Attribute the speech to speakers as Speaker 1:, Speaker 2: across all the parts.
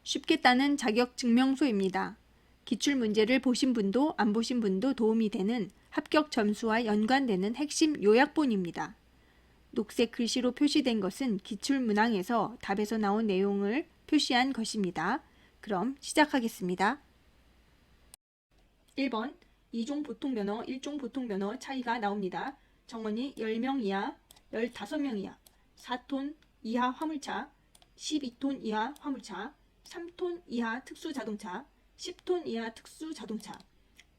Speaker 1: 쉽게 따는 자격증명서입니다. 기출문제를 보신 분도 안 보신 분도 도움이 되는 합격 점수와 연관되는 핵심 요약본입니다. 녹색 글씨로 표시된 것은 기출문항에서 답에서 나온 내용을 표시한 것입니다. 그럼 시작하겠습니다. 1번 2종 보통면허, 1종 보통면허 차이가 나옵니다. 정원이 10명 이하, 15명 이하, 4톤 이하 화물차, 12톤 이하 화물차, 3톤 이하 특수자동차, 10톤 이하 특수자동차,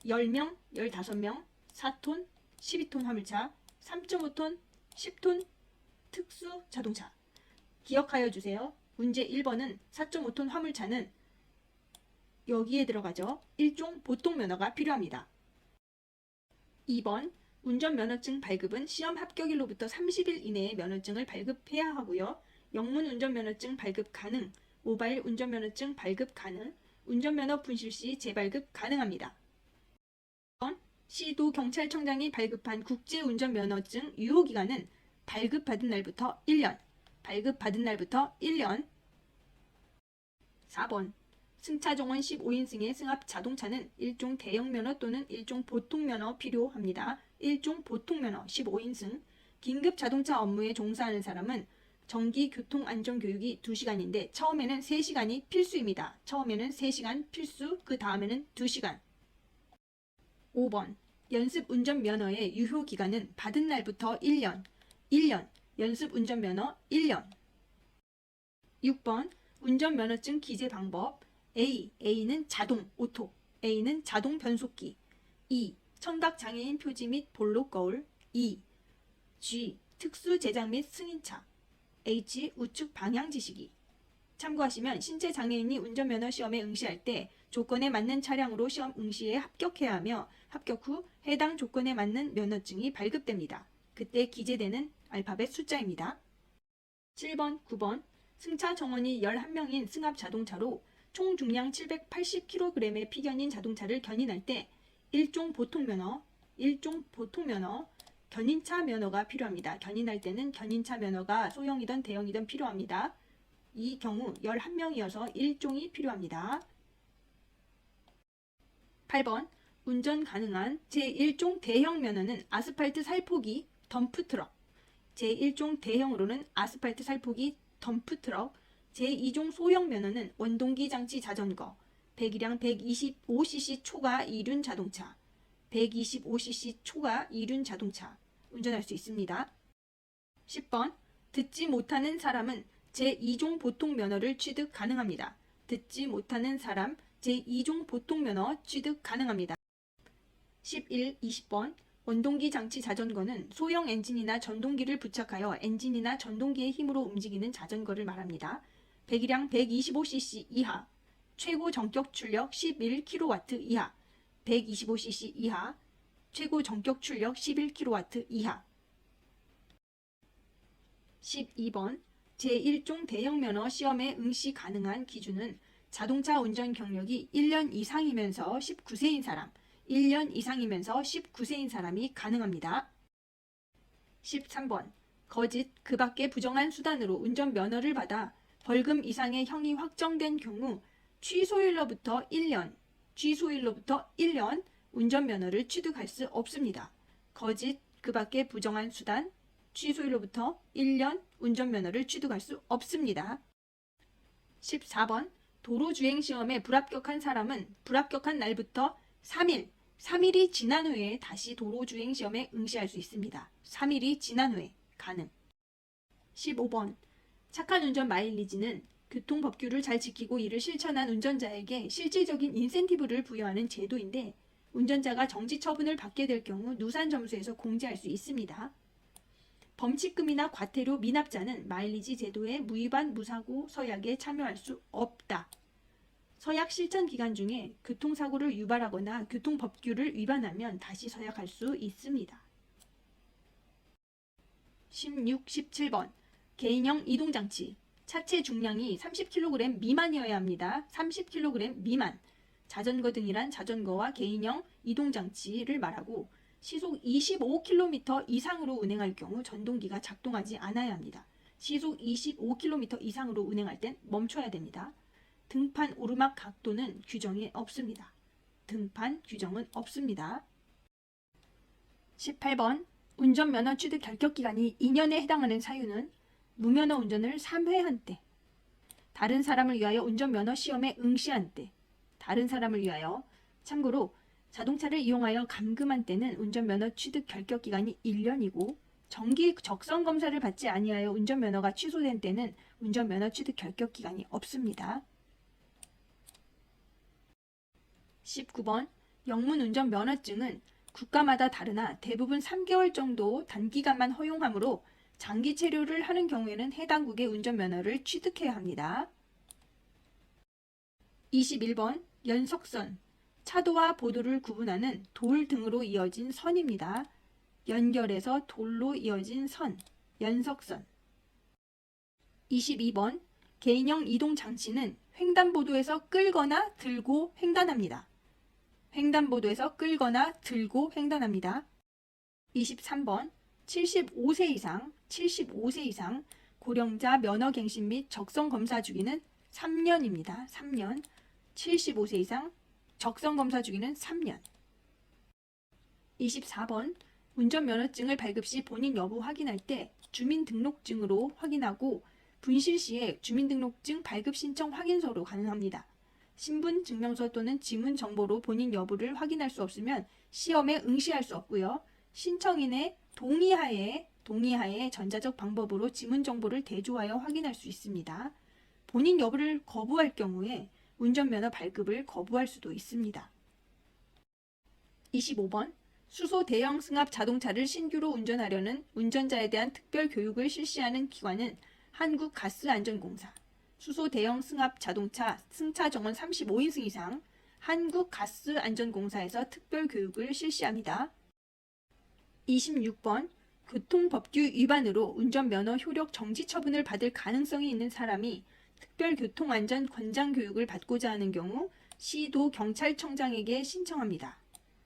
Speaker 1: 10명, 15명, 4톤, 12톤 화물차, 3.5톤, 10톤 특수자동차. 기억하여 주세요. 문제 1번은 4.5톤 화물차는 여기에 들어가죠. 1종 보통면허가 필요합니다. 2번 운전면허증 발급은 시험 합격일로부터 30일 이내에 면허증을 발급해야 하고요. 영문 운전면허증 발급 가능, 모바일 운전면허증 발급 가능, 운전면허 분실 시 재발급 가능합니다. 2번 시도 경찰청장이 발급한 국제운전면허증 유효기간은 발급받은 날부터 1년, 발급받은 날부터 1년. 4번 승차정원 15인승의 승합 자동차는 1종 대형면허 또는 1종 보통면허 필요합니다. 1종 보통면허 15인승. 긴급 자동차 업무에 종사하는 사람은 정기교통안전교육이 2시간인데 처음에는 3시간이 필수입니다. 처음에는 3시간 필수, 그 다음에는 2시간. 5번 연습운전면허의 유효기간은 받은 날부터 1년, 1년, 연습운전면허 1년. 6번 운전면허증 기재 방법. A는 자동, 오토. A는 자동 변속기. 2. 청각장애인 표지 및 볼록 거울. 2. G. 특수 제작 및 승인차. H. 우측 방향 지시기. 참고하시면 신체장애인이 운전면허 시험에 응시할 때 조건에 맞는 차량으로 시험 응시에 합격해야 하며 합격 후 해당 조건에 맞는 면허증이 발급됩니다. 그때 기재되는 알파벳 숫자입니다. 7번, 9번 승차 정원이 11명인 승합 자동차로 총 중량 780kg의 피견인 자동차를 견인할 때 1종 보통면허, 견인차 면허가 필요합니다. 견인할 때는 견인차 면허가 소형이든 대형이든 필요합니다. 이 경우 11명이어서 1종이 필요합니다. 8번 운전 가능한 제1종 대형 면허는 아스팔트 살포기, 덤프트럭. 제1종 대형으로는 아스팔트 살포기, 덤프트럭. 제2종 소형 면허는 원동기 장치 자전거, 배기량 125cc 초과 이륜 자동차, 125cc 초과 이륜 자동차 운전할 수 있습니다. 10번 듣지 못하는 사람은 제2종 보통면허를 취득 가능합니다. 듣지 못하는 사람 제2종 보통면허 취득 가능합니다. 11, 20번 원동기 장치 자전거는 소형 엔진이나 전동기를 부착하여 엔진이나 전동기의 힘으로 움직이는 자전거를 말합니다. 배기량 125cc 이하, 최고 전격 출력 11kW 이하, 125cc 이하, 최고 전격 출력 11kW 이하. 12번 제1종 대형 면허 시험에 응시 가능한 기준은 자동차 운전 경력이 1년 이상이면서 19세인 사람, 1년 이상이면서 19세인 사람이 가능합니다. 13번 거짓, 그 밖에 부정한 수단으로 운전면허를 받아 벌금 이상의 형이 확정된 경우 취소일로부터 1년 운전면허를 취득할 수 없습니다. 거짓, 그 밖에 부정한 수단, 취소일로부터 1년 운전면허를 취득할 수 없습니다. 14번 도로주행시험에 불합격한 사람은 불합격한 날부터 3일이 지난 후에 다시 도로주행시험에 응시할 수 있습니다. 3일이 지난 후에 가능. 15번 착한 운전 마일리지는 교통법규를 잘 지키고 이를 실천한 운전자에게 실질적인 인센티브를 부여하는 제도인데 운전자가 정지 처분을 받게 될 경우 누산 점수에서 공제할 수 있습니다. 범칙금이나 과태료 미납자는 마일리지 제도의 무위반 무사고 서약에 참여할 수 없다. 서약 실천 기간 중에 교통사고를 유발하거나 교통법규를 위반하면 다시 서약할 수 있습니다. 16, 17번 개인형 이동장치. 차체 중량이 30kg 미만이어야 합니다. 30kg 미만. 자전거 등이란 자전거와 개인형 이동장치를 말하고 시속 25km 이상으로 운행할 경우 전동기가 작동하지 않아야 합니다. 시속 25km 이상으로 운행할 땐 멈춰야 됩니다. 등판 오르막 각도는 규정에 없습니다. 등판 규정은 없습니다. 18번 운전면허 취득 결격기간이 2년에 해당하는 사유는 무면허 운전을 3회 한 때, 다른 사람을 위하여 운전면허 시험에 응시한 때, 다른 사람을 위하여. 참고로 자동차를 이용하여 감금한 때는 운전면허 취득 결격기간이 1년이고 정기 적성 검사를 받지 아니하여 운전면허가 취소된 때는 운전면허 취득 결격기간이 없습니다. 19번 영문 운전 면허증은 국가마다 다르나 대부분 3개월 정도 단기간만 허용하므로 장기 체류를 하는 경우에는 해당국의 운전면허를 취득해야 합니다. 21번 연석선, 차도와 보도를 구분하는 돌 등으로 이어진 선입니다. 연결해서 돌로 이어진 선, 연석선. 22번 개인형 이동장치는 횡단보도에서 끌거나 들고 횡단합니다. 횡단보도에서 끌거나 들고 횡단합니다. 23번 75세 이상 고령자 면허갱신 및 적성검사 주기는 3년입니다. 3년. 75세 이상 적성검사 주기는 3년. 24번 운전면허증을 발급 시 본인 여부 확인할 때 주민등록증으로 확인하고 분실 시에 주민등록증 발급 신청 확인서로 가능합니다. 신분증명서 또는 지문 정보로 본인 여부를 확인할 수 없으면 시험에 응시할 수 없고요. 신청인의 동의하에 전자적 방법으로 지문 정보를 대조하여 확인할 수 있습니다. 본인 여부를 거부할 경우에 운전면허 발급을 거부할 수도 있습니다. 25번 수소 대형 승합 자동차를 신규로 운전하려는 운전자에 대한 특별 교육을 실시하는 기관은 한국가스안전공사, 수소 대형 승합 자동차 승차 정원 35인승 이상 한국가스안전공사에서 특별 교육을 실시합니다. 26번 교통법규 위반으로 운전면허 효력 정지 처분을 받을 가능성이 있는 사람이 특별교통안전 권장교육을 받고자 하는 경우 시도경찰청장에게 신청합니다.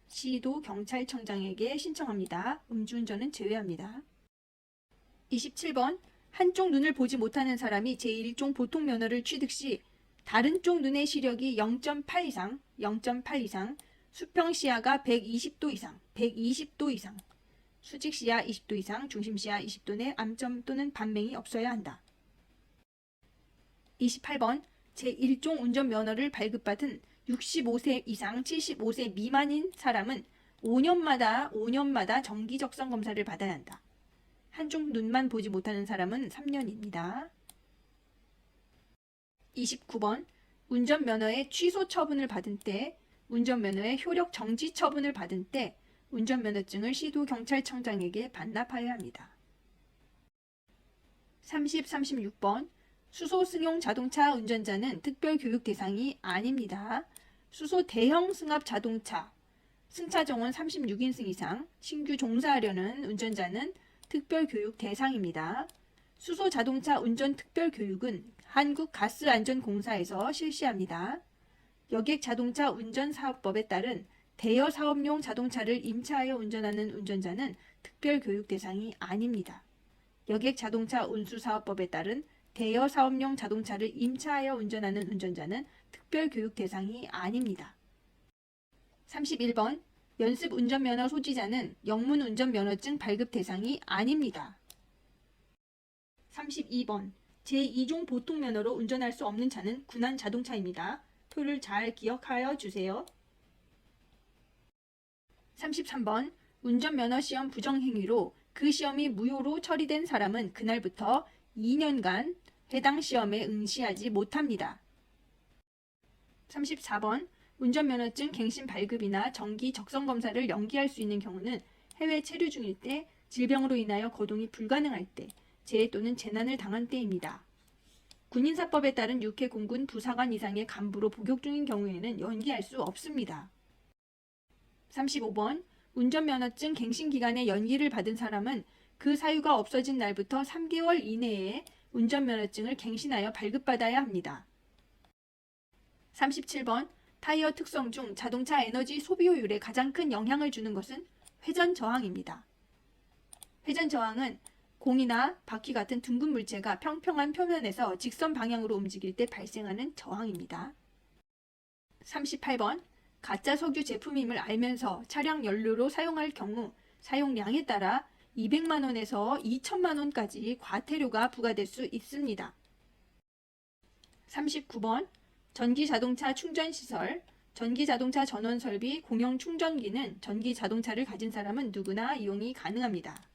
Speaker 1: 시도경찰청장에게 신청합니다. 음주운전은 제외합니다. 27번 한쪽 눈을 보지 못하는 사람이 제1종 보통면허를 취득 시 다른 쪽 눈의 시력이 0.8 이상, 수평시야가 120도 이상, 수직시야 20도 이상, 중심시야 20도 내 암점 또는 반맹이 없어야 한다. 28번 제1종 운전면허를 발급받은 65세 이상 75세 미만인 사람은 5년마다 정기 적성 검사를 받아야 한다. 한쪽 눈만 보지 못하는 사람은 3년입니다. 29번 운전면허의 취소 처분을 받은 때, 운전면허의 효력 정지 처분을 받은 때 운전면허증을 시도경찰청장에게 반납하여야 합니다. 36번 수소 승용 자동차 운전자는 특별교육 대상이 아닙니다. 수소 대형 승합 자동차 승차 정원 36인승 이상 신규 종사하려는 운전자는 특별교육 대상입니다. 수소 자동차 운전 특별교육은 한국가스안전공사에서 실시합니다. 여객 자동차 운전사업법에 따른 대여 사업용 자동차를 임차하여 운전하는 운전자는 특별교육 대상이 아닙니다. 여객 자동차 운수사업법에 따른 대여 사업용 자동차를 임차하여 운전하는 운전자는 특별교육 대상이 아닙니다. 31번 연습 운전면허 소지자는 영문 운전면허증 발급 대상이 아닙니다. 32번 제2종 보통면허로 운전할 수 없는 차는 군한 자동차입니다. 표를 잘 기억하여 주세요. 33번 운전면허 시험 부정행위로 그 시험이 무효로 처리된 사람은 그날부터 2년간 해당 시험에 응시하지 못합니다. 34번 운전면허증 갱신 발급이나 정기 적성 검사를 연기할 수 있는 경우는 해외 체류 중일 때, 질병으로 인하여 거동이 불가능할 때, 재해 또는 재난을 당한 때입니다. 군인사법에 따른 육해 공군 부사관 이상의 간부로 복역 중인 경우에는 연기할 수 없습니다. 35번 운전면허증 갱신 기간에 연기를 받은 사람은 그 사유가 없어진 날부터 3개월 이내에 운전면허증을 갱신하여 발급받아야 합니다. 37번 타이어 특성 중 자동차 에너지 소비효율에 가장 큰 영향을 주는 것은 회전 저항입니다. 회전 저항은 공이나 바퀴 같은 둥근 물체가 평평한 표면에서 직선 방향으로 움직일 때 발생하는 저항입니다. 38번. 가짜 석유 제품임을 알면서 차량 연료로 사용할 경우 사용량에 따라 200만 원에서 2천만 원까지 과태료가 부과될 수 있습니다. 39번. 전기자동차 충전시설, 전기자동차 전원설비, 공용 충전기는 전기자동차를 가진 사람은 누구나 이용이 가능합니다.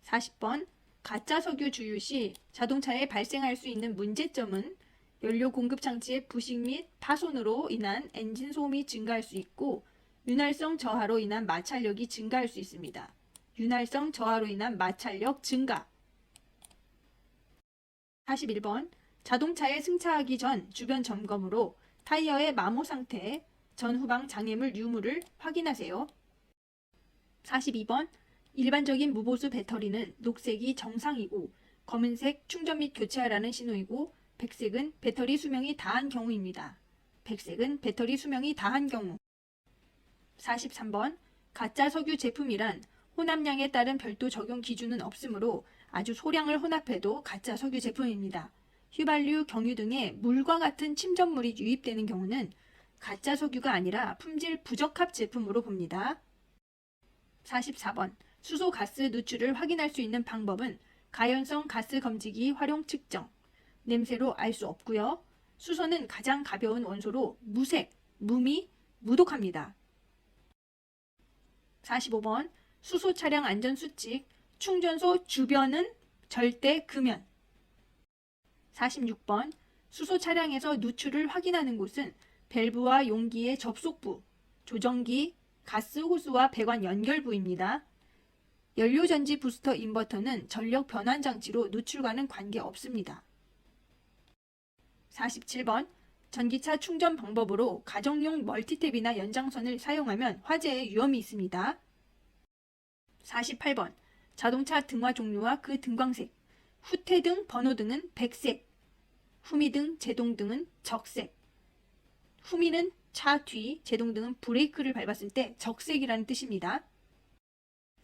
Speaker 1: 40번. 가짜 석유 주유 시 자동차에 발생할 수 있는 문제점은 연료 공급 장치의 부식 및 파손으로 인한 엔진 소음이 증가할 수 있고 윤활성 저하로 인한 마찰력이 증가할 수 있습니다. 윤활성 저하로 인한 마찰력 증가. 41번. 자동차에 승차하기 전 주변 점검으로 타이어의 마모 상태, 전후방 장애물 유무를 확인하세요. 42번. 일반적인 무보수 배터리는 녹색이 정상이고 검은색 충전 및 교체하라는 신호이고 백색은 배터리 수명이 다한 경우입니다. 백색은 배터리 수명이 다한 경우. 43번. 가짜 석유 제품이란 혼합량에 따른 별도 적용 기준은 없으므로 아주 소량을 혼합해도 가짜 석유 제품입니다. 휘발유, 경유 등의 물과 같은 침전물이 유입되는 경우는 가짜 석유가 아니라 품질 부적합 제품으로 봅니다. 44번. 수소 가스 누출을 확인할 수 있는 방법은 가연성 가스 검지기 활용 측정, 냄새로 알 수 없고요. 수소는 가장 가벼운 원소로 무색, 무미, 무독합니다. 45번. 수소 차량 안전수칙, 충전소 주변은 절대 금연. 46번. 수소 차량에서 누출을 확인하는 곳은 밸브와 용기의 접속부, 조정기, 가스 호스와 배관 연결부입니다. 연료전지 부스터 인버터는 전력 변환 장치로 누출과는 관계없습니다. 47번. 전기차 충전 방법으로 가정용 멀티탭이나 연장선을 사용하면 화재의 위험이 있습니다. 48번. 자동차 등화 종류와 그 등광색, 후퇴등, 번호등은 백색, 후미등, 제동등은 적색. 후미는 차 뒤, 제동등은 브레이크를 밟았을 때 적색이라는 뜻입니다.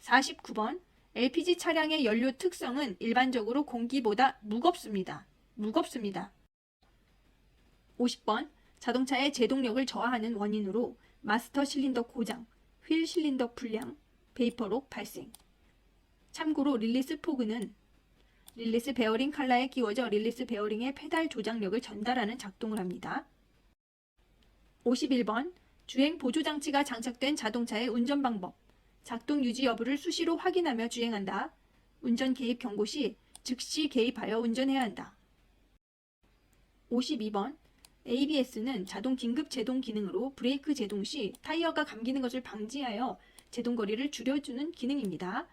Speaker 1: 49번. LPG 차량의 연료 특성은 일반적으로 공기보다 무겁습니다. 50번. 자동차의 제동력을 저하하는 원인으로 마스터 실린더 고장, 휠 실린더 불량, 베이퍼록 발생. 참고로 릴리스 포그는 릴리스 베어링 칼라에 끼워져 릴리스 베어링의 페달 조작력을 전달하는 작동을 합니다. 51번. 주행 보조 장치가 장착된 자동차의 운전 방법, 작동 유지 여부를 수시로 확인하며 주행한다. 운전 개입 경고 시 즉시 개입하여 운전해야 한다. 52번. ABS는 자동 긴급 제동 기능으로 브레이크 제동 시 타이어가 감기는 것을 방지하여 제동 거리를 줄여주는 기능입니다.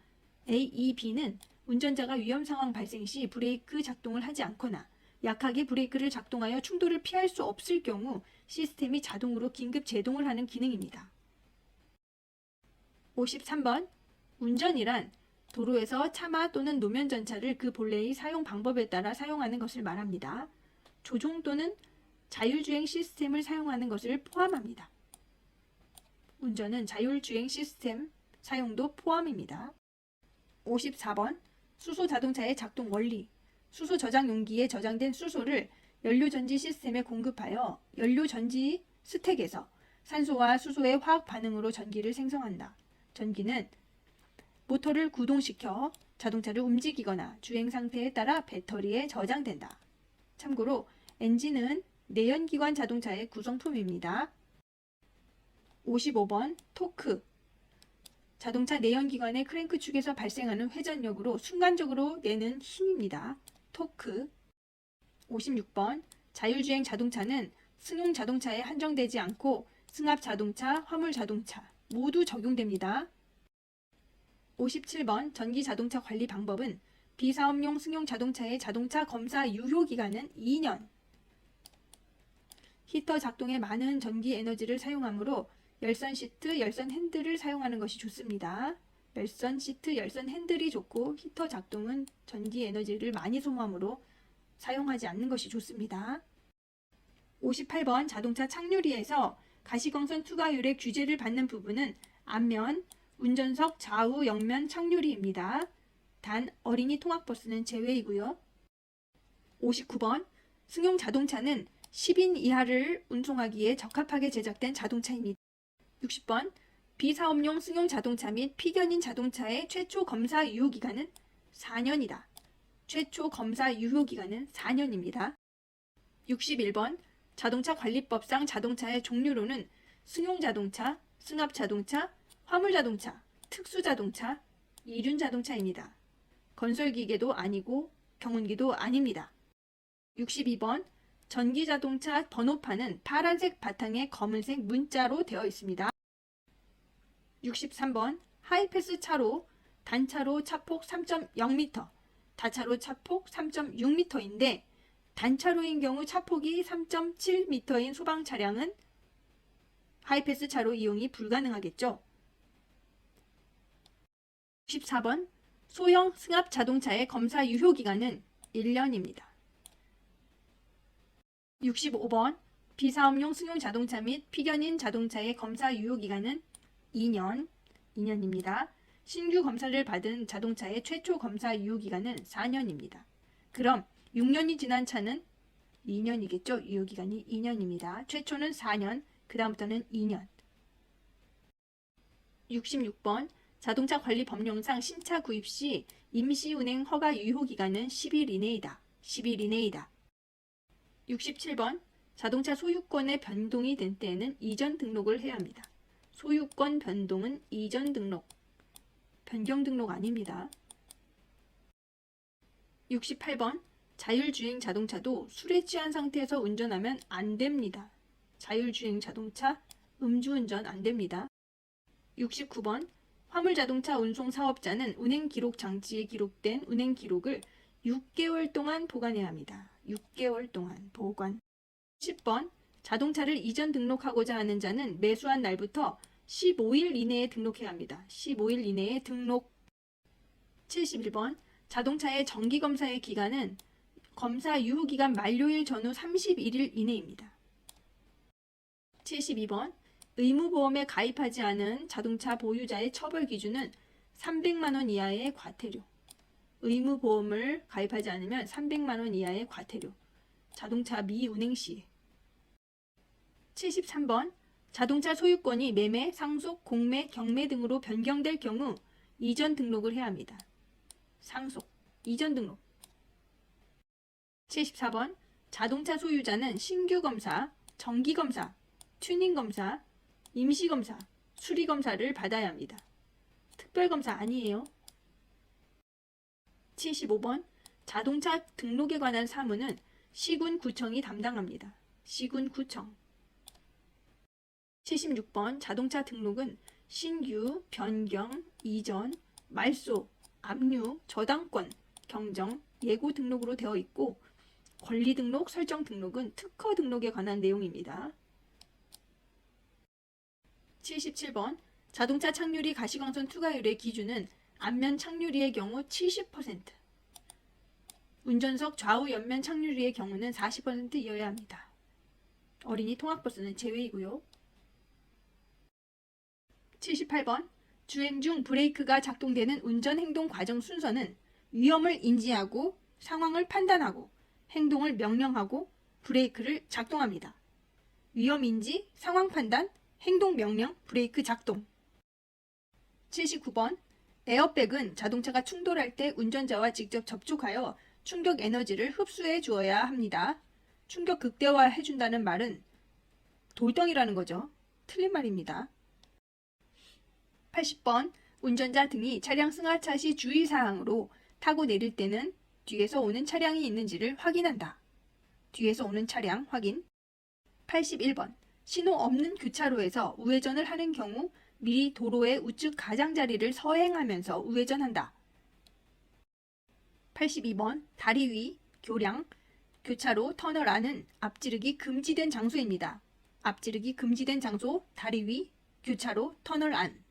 Speaker 1: AEB는 운전자가 위험 상황 발생 시 브레이크 작동을 하지 않거나 약하게 브레이크를 작동하여 충돌을 피할 수 없을 경우 시스템이 자동으로 긴급 제동을 하는 기능입니다. 53번. 운전이란 도로에서 차마 또는 노면 전차를 그 본래의 사용 방법에 따라 사용하는 것을 말합니다. 조종 또는 자율주행 시스템을 사용하는 것을 포함합니다. 운전은 자율주행 시스템 사용도 포함입니다. 54번. 수소 자동차의 작동 원리, 수소 저장 용기에 저장된 수소를 연료전지 시스템에 공급하여 연료전지 스택에서 산소와 수소의 화학 반응으로 전기를 생성한다. 전기는 모터를 구동시켜 자동차를 움직이거나 주행 상태에 따라 배터리에 저장된다. 참고로 엔진은 내연기관 자동차의 구성품입니다. 55번. 토크. 자동차 내연기관의 크랭크축에서 발생하는 회전력으로 순간적으로 내는 힘입니다. 토크. 56번. 자율주행 자동차는 승용 자동차에 한정되지 않고 승합 자동차, 화물 자동차 모두 적용됩니다. 57번. 전기 자동차 관리 방법은 비사업용 승용 자동차의 자동차 검사 유효 기간은 2년. 히터 작동에 많은 전기 에너지를 사용하므로 열선 시트, 열선 핸들을 사용하는 것이 좋습니다. 열선 시트, 열선 핸들이 좋고 히터 작동은 전기 에너지를 많이 소모하므로 사용하지 않는 것이 좋습니다. 58번. 자동차 착유리에서 가시광선 투과율의 규제를 받는 부분은 앞면, 운전석 좌우 옆면 착유리입니다. 단 어린이 통학버스는 제외이고요. 59번 승용 자동차는 10인 이하를 운송하기에 적합하게 제작된 자동차입니다. 60번 비사업용 승용 자동차 및 피견인 자동차의 최초 검사 유효기간은 4년이다. 최초 검사 유효기간은 4년입니다. 61번 자동차 관리법상 자동차의 종류로는 승용자동차, 승합자동차, 화물자동차, 특수자동차, 이륜자동차입니다. 건설기계도 아니고 경운기도 아닙니다. 62번 전기자동차 번호판은 파란색 바탕에 검은색 문자로 되어 있습니다. 63번 하이패스 차로, 단차로 차폭 3.0m, 다차로 차폭 3.6m인데 단차로인 경우 차폭이 3.7m인 소방 차량은 하이패스 차로 이용이 불가능하겠죠. 64번 소형 승합 자동차의 검사 유효기간은 1년입니다. 65번 비사업용 승용 자동차 및 피견인 자동차의 검사 유효기간은 2년입니다. 신규 검사를 받은 자동차의 최초 검사 유효기간은 4년입니다. 그럼 6년이 지난 차는 2년이겠죠? 유효기간이 2년입니다. 최초는 4년, 그 다음부터는 2년. 66번 자동차 관리 법령상 신차 구입 시 임시 운행 허가 유효기간은 10일 이내이다. 10일 이내이다. 67번 자동차 소유권의 변동이 된 때에는 이전 등록을 해야 합니다. 소유권 변동은 이전 등록, 변경 등록 아닙니다. 68번 자율주행 자동차도 술에 취한 상태에서 운전하면 안 됩니다. 자율주행 자동차 음주운전 안 됩니다. 69번 화물자동차 운송 사업자는 운행기록 장치에 기록된 운행기록을 6개월 동안 보관해야 합니다. 6개월 동안 보관. 10번 자동차를 이전 등록하고자 하는 자는 매수한 날부터 15일 이내에 등록해야 합니다. 15일 이내에 등록. 71번 자동차의 정기검사의 기간은 검사 유효기간 만료일 전후 31일 이내입니다. 72번 의무보험에 가입하지 않은 자동차 보유자의 처벌 기준은 300만 원 이하의 과태료. 의무보험을 가입하지 않으면 300만 원 이하의 과태료. 자동차 미운행 시. 73번 자동차 소유권이 매매, 상속, 공매, 경매 등으로 변경될 경우 이전 등록을 해야 합니다. 상속, 이전 등록. 74번 자동차 소유자는 신규 검사, 정기 검사, 튜닝 검사, 임시 검사, 수리 검사를 받아야 합니다. 특별 검사 아니에요. 75번 자동차 등록에 관한 사무는 시군구청이 담당합니다. 시군구청. 76번 자동차 등록은 신규, 변경, 이전, 말소, 압류, 저당권, 경정, 예고 등록으로 되어 있고 권리 등록, 설정 등록은 특허 등록에 관한 내용입니다. 77번 자동차 착유리 가시광선 투과율의 기준은 앞면 착유리의 경우 70%, 운전석 좌우 옆면 착유리의 경우는 40%이어야 합니다. 어린이 통학버스는 제외이고요. 78번 주행 중 브레이크가 작동되는 운전행동 과정 순서는 위험을 인지하고 상황을 판단하고 행동을 명령하고 브레이크를 작동합니다. 위험 인지, 상황 판단, 행동 명령, 브레이크 작동. 79번 에어백은 자동차가 충돌할 때 운전자와 직접 접촉하여 충격 에너지를 흡수해 주어야 합니다. 충격 극대화해 준다는 말은 돌덩이라는 거죠. 틀린 말입니다. 80번 운전자 등이 차량 승하차 시 주의사항으로 타고 내릴 때는 뒤에서 오는 차량이 있는지를 확인한다. 뒤에서 오는 차량 확인. 81번 신호 없는 교차로에서 우회전을 하는 경우 미리 도로의 우측 가장자리를 서행하면서 우회전한다. 82번 다리 위, 교량, 교차로, 터널 안은 앞지르기 금지된 장소입니다. 앞지르기 금지된 장소, 다리 위, 교차로, 터널 안.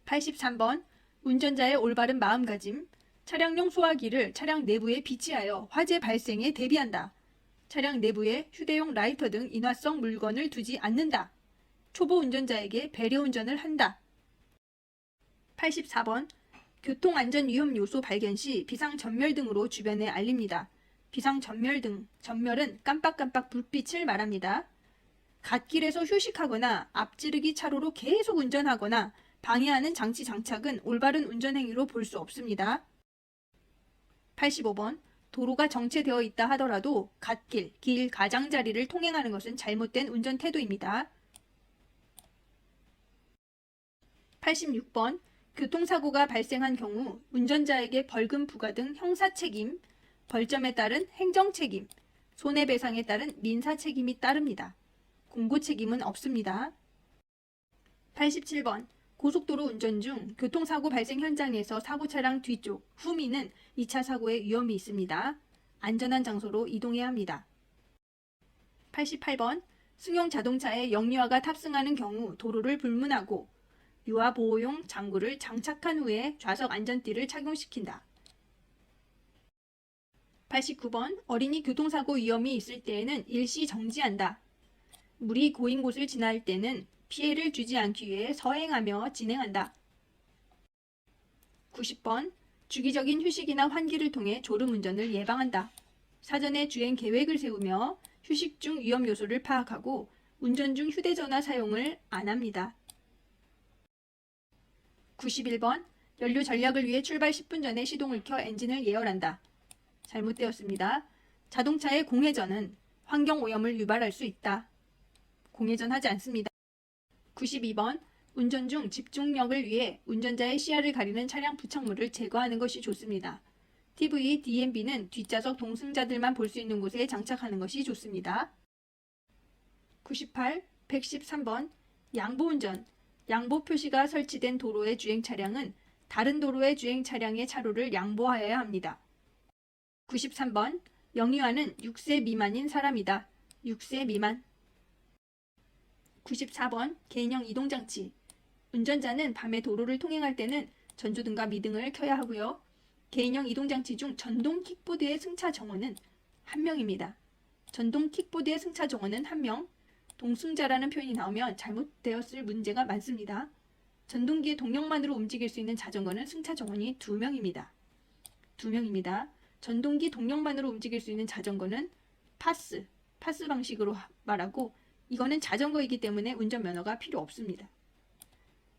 Speaker 1: 83번 운전자의 올바른 마음가짐, 차량용 소화기를 차량 내부에 비치하여 화재 발생에 대비한다. 차량 내부에 휴대용 라이터 등 인화성 물건을 두지 않는다. 초보 운전자에게 배려 운전을 한다. 84번 교통안전 위험 요소 발견 시 비상전멸 등으로 주변에 알립니다. 비상전멸 등, 전멸은 깜빡깜빡 불빛을 말합니다. 갓길에서 휴식하거나 앞지르기 차로로 계속 운전하거나 방해하는 장치 장착은 올바른 운전 행위로 볼 수 없습니다. 85번. 도로가 정체되어 있다 하더라도 갓길, 길, 가장자리를 통행하는 것은 잘못된 운전 태도입니다. 86번. 교통사고가 발생한 경우 운전자에게 벌금 부과 등 형사책임, 벌점에 따른 행정책임, 손해배상에 따른 민사책임이 따릅니다. 공고책임은 없습니다. 87번. 고속도로 운전 중 교통사고 발생 현장에서 사고 차량 뒤쪽, 후미는 2차 사고의 위험이 있습니다. 안전한 장소로 이동해야 합니다. 88번. 승용 자동차에 영유아가 탑승하는 경우 도로를 불문하고 유아 보호용 장구를 장착한 후에 좌석 안전띠를 착용시킨다. 89번. 어린이 교통사고 위험이 있을 때에는 일시 정지한다. 물이 고인 곳을 지날 때는 피해를 주지 않기 위해 서행하며 진행한다. 90번. 주기적인 휴식이나 환기를 통해 졸음운전을 예방한다. 사전에 주행 계획을 세우며 휴식 중 위험 요소를 파악하고 운전 중 휴대전화 사용을 안 합니다. 91번. 연료 절약을 위해 출발 10분 전에 시동을 켜 엔진을 예열한다. 잘못되었습니다. 자동차의 공회전은 환경오염을 유발할 수 있다. 공회전하지 않습니다. 92번. 운전 중 집중력을 위해 운전자의 시야를 가리는 차량 부착물을 제거하는 것이 좋습니다. TV, DMB는 뒷좌석 동승자들만 볼 수 있는 곳에 장착하는 것이 좋습니다. 98. 113번. 양보운전. 양보 표시가 설치된 도로의 주행 차량은 다른 도로의 주행 차량의 차로를 양보하여야 합니다. 93번. 영유아는 6세 미만인 사람이다. 6세 미만. 94번. 개인형 이동장치. 운전자는 밤에 도로를 통행할 때는 전조등과 미등을 켜야 하고요. 개인형 이동장치 중 전동 킥보드의 승차 정원은 1명입니다. 전동 킥보드의 승차 정원은 1명. 동승자라는 표현이 나오면 잘못되었을 문제가 많습니다. 전동기의 동력만으로 움직일 수 있는 자전거는 승차 정원이 2명입니다. 2명입니다. 전동기 동력만으로 움직일 수 있는 자전거는 파스 방식으로 말하고 이거는 자전거이기 때문에 운전면허가 필요 없습니다.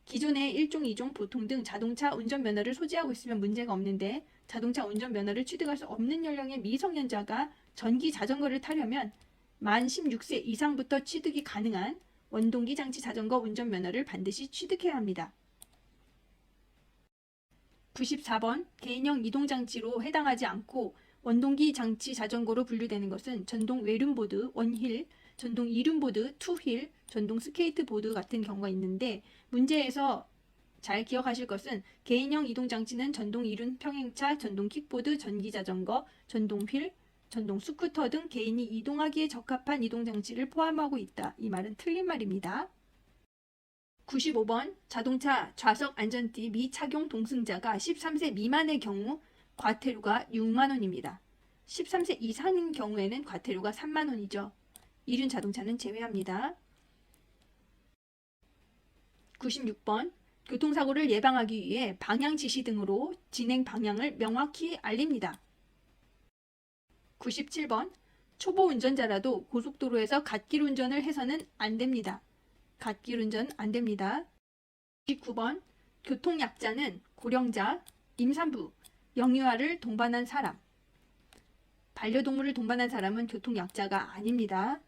Speaker 1: 기존의 1종, 2종, 보통 등 자동차 운전면허를 소지하고 있으면 문제가 없는데 자동차 운전면허를 취득할 수 없는 연령의 미성년자가 전기 자전거를 타려면 만 16세 이상부터 취득이 가능한 원동기 장치 자전거 운전면허를 반드시 취득해야 합니다. 94번. 개인형 이동장치로 해당하지 않고 원동기 장치 자전거로 분류되는 것은 전동 외륜보드, 원힐, 전동 이륜보드, 투휠, 전동 스케이트보드 같은 경우가 있는데 문제에서 잘 기억하실 것은 개인형 이동장치는 전동 이륜 평행차, 전동 킥보드, 전기자전거, 전동 휠, 전동 스쿠터 등 개인이 이동하기에 적합한 이동장치를 포함하고 있다. 이 말은 틀린 말입니다. 95번. 자동차 좌석 안전띠 미착용 동승자가 13세 미만의 경우 과태료가 6만원입니다. 13세 이상인 경우에는 과태료가 3만원이죠. 이륜 자동차는 제외합니다. 96번. 교통사고를 예방하기 위해 방향 지시 등으로 진행 방향을 명확히 알립니다. 97번. 초보 운전자라도 고속도로에서 갓길 운전을 해서는 안 됩니다. 갓길 운전 안 됩니다. 99번. 교통약자는 고령자, 임산부, 영유아를 동반한 사람. 반려동물을 동반한 사람은 교통약자가 아닙니다.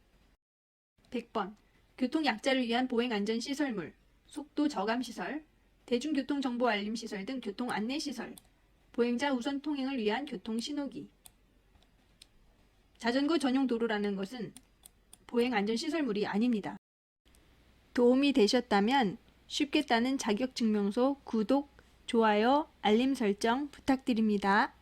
Speaker 1: 100번. 교통약자를 위한 보행안전시설물, 속도 저감시설, 대중교통정보알림시설 등 교통안내시설, 보행자 우선 통행을 위한 교통신호기. 자전거 전용 도로라는 것은 보행안전시설물이 아닙니다. 도움이 되셨다면 쉽게 따는 자격증명서 구독, 좋아요, 알림 설정 부탁드립니다.